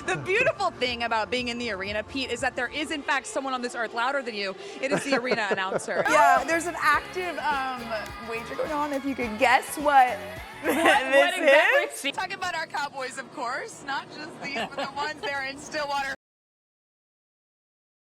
The beautiful thing about being in the arena, Pete, is that there is in fact someone on this earth louder than you. It is the arena announcer. Yeah, there's an active wager going on. If you could guess what this exactly? is. Talking about our Cowboys, of course, not just these, but the ones there in Stillwater.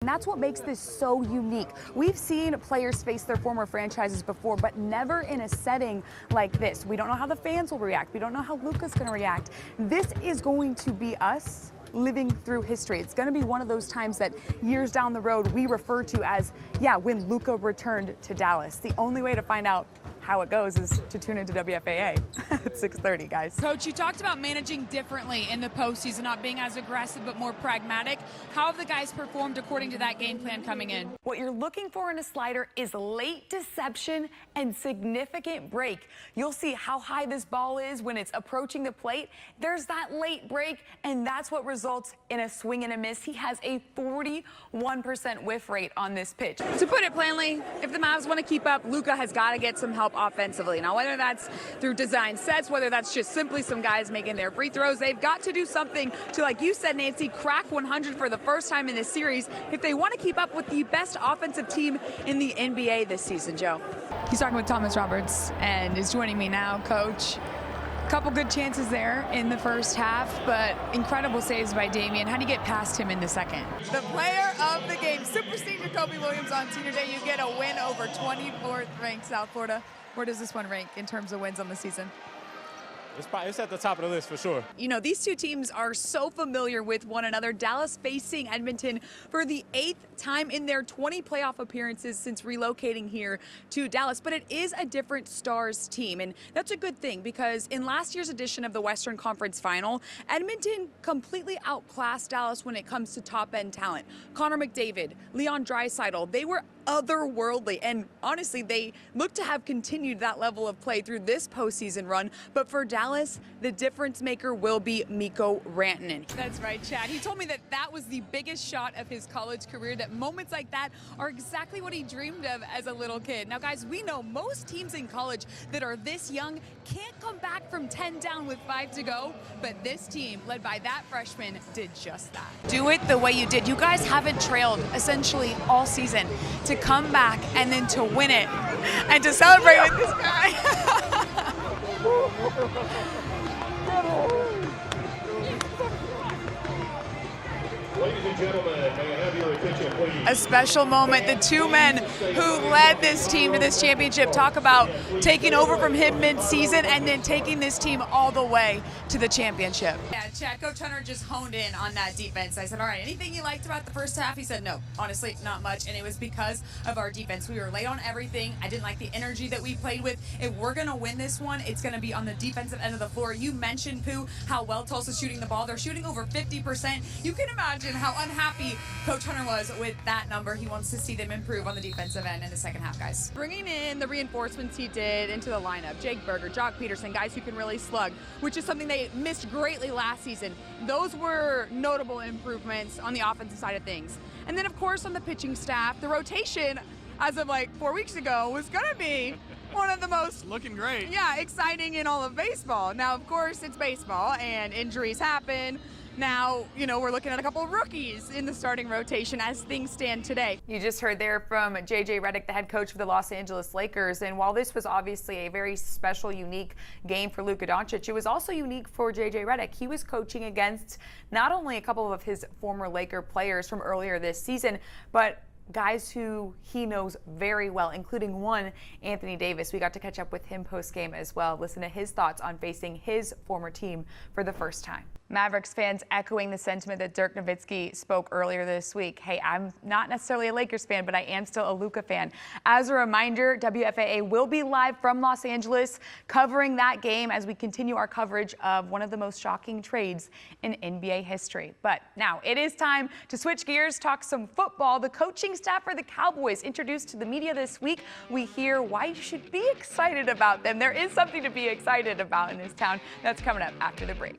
And that's what makes this so unique. We've seen players face their former franchises before, but never in a setting like this. We don't know how the fans will react. We don't know how Luka's going to react. This is going to be us living through history. It's going to be one of those times that years down the road we refer to as, yeah, when Luka returned to Dallas. The only way to find out how it goes is to tune into WFAA at 6:30, guys. Coach, you talked about managing differently in the postseason, not being as aggressive but more pragmatic. How have the guys performed according to that game plan coming in? What you're looking for in a slider is late deception and significant break. You'll see how high this ball is when it's approaching the plate. There's that late break, and that's what results in a swing and a miss. He has a 41% whiff rate on this pitch. To put it plainly, if the Mavs want to keep up, Luka has got to get some help offensively. Now, whether that's through design sets, whether that's just simply some guys making their free throws, they've got to do something to, like you said, Nancy, crack 100 for the first time in this series if they want to keep up with the best offensive team in the NBA this season, Joe. He's talking with Thomas Roberts and is joining me now, Coach. Couple good chances there in the first half, but incredible saves by Damian. How do you get past him in the second? The player of the game, Super Senior Kobe Williams on Senior Day. You get a win over 24th ranked South Florida. Where does this one rank in terms of wins on the season? It's at the top of the list for sure. You know, these two teams are so familiar with one another. Dallas facing Edmonton for the 8th time in their 20 playoff appearances since relocating here to Dallas. But it is a different Stars team, and that's a good thing because in last year's edition of the Western Conference Final, Edmonton completely outclassed Dallas when it comes to top-end talent. Connor McDavid, Leon Draisaitl, they were otherworldly, and honestly, they look to have continued that level of play through this postseason run. But for Dallas, the difference maker will be Mikko Rantanen. That's right, Chad. He told me that that was the biggest shot of his college career, that moments like that are exactly what he dreamed of as a little kid. Now, guys, we know most teams in college that are this young can't come back from 10 down with 5 to go, but this team, led by that freshman, did just that. Do it the way you did. You guys haven't trailed essentially all season. To come back and then to win it and to celebrate with this guy. Ladies and gentlemen, may I have your attention, please? A special moment. The two men who led this team to this championship talk about taking over from him mid-season and then taking this team all the way to the championship. Yeah, Chad, Coach Hunter just honed in on that defense. I said, all right, anything you liked about the first half? He said, no, honestly, not much. And it was because of our defense. We were late on everything. I didn't like the energy that we played with. If we're going to win this one, it's going to be on the defensive end of the floor. You mentioned, Pooh, how well Tulsa's shooting the ball. They're shooting over 50%. You can imagine how unhappy Coach Hunter was with that number. He wants to see them improve on the defensive end in the second half, guys. Bringing in the reinforcements he did into the lineup, Jake Berger, Jock Peterson, guys who can really slug, which is something they missed greatly last season. Those were notable improvements on the offensive side of things. And then, of course, on the pitching staff, the rotation, as of like 4 weeks ago, was going to be one of the most Looking great. yeah, exciting in all of baseball. Now, of course, it's baseball and injuries happen. Now, you know, we're looking at a couple of rookies in the starting rotation as things stand today. You just heard there from J.J. Redick, the head coach of the Los Angeles Lakers. And while this was obviously a very special, unique game for Luka Doncic, it was also unique for J.J. Redick. He was coaching against not only a couple of his former Laker players from earlier this season, but guys who he knows very well, including one, Anthony Davis. We got to catch up with him post-game as well. Listen to his thoughts on facing his former team for the first time. Mavericks fans echoing the sentiment that Dirk Nowitzki spoke earlier this week. Hey, I'm not necessarily a Lakers fan, but I am still a Luka fan. As a reminder, WFAA will be live from Los Angeles covering that game as we continue our coverage of one of the most shocking trades in NBA history. But now it is time to switch gears, talk some football. The coaching staff for the Cowboys introduced to the media this week. We hear why you should be excited about them. There is something to be excited about in this town. That's coming up after the break.